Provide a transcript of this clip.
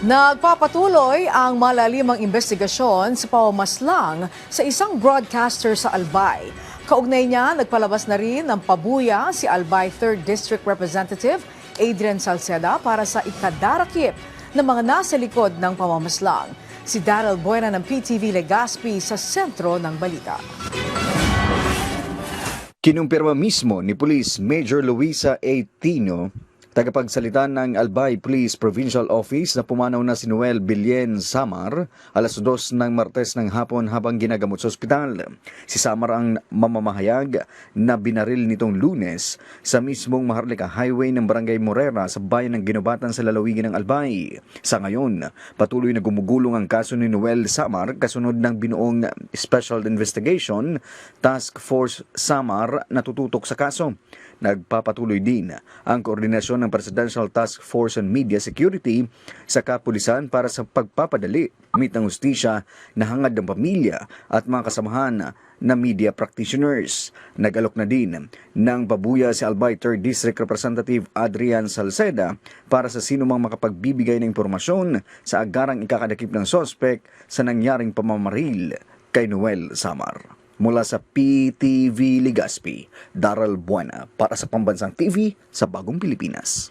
Nagpapatuloy ang malalimang investigasyon sa pamamaslang sa isang broadcaster sa Albay. Kaugnay niya, nagpalabas na rin ng pabuya si Albay 3rd District Representative Adrian Salceda para sa ikadarakip ng mga nasa likod ng pamamaslang. Si Daryl Buena ng PTV Legazpi sa sentro ng balita. Kinumpirma mismo ni Police Major Luisa A. Tino, tagapagsalita ng Albay Police Provincial Office, na pumanaw na si Noel Billen Samar alas 2 ng Martes ng hapon habang ginagamot sa ospital. Si Samar ang mamamahayag na binaril nitong Lunes sa mismong Maharlika Highway ng Barangay Morera sa bayan ng Ginobatan sa lalawigan ng Albay. Sa ngayon, patuloy na gumugulong ang kaso ni Noel Samar kasunod ng binuong Special Investigation Task Force Samar na tututok sa kaso. Nagpapatuloy din ang koordinasyon ng Presidential Task Force on Media Security sa kapulisan para sa pagpapadali ng hustisya na hangad ng pamilya at mga kasamahan na media practitioners. Nag-alok na din ng pabuya si Albay 3rd District Representative Adrian Salceda para sa sinumang makapagbibigay ng impormasyon sa agarang ikakadakip ng sospek sa nangyaring pamamaril kay Noel Samar. Mula sa PTV Legazpi, Daryl Buena para sa Pambansang TV sa Bagong Pilipinas.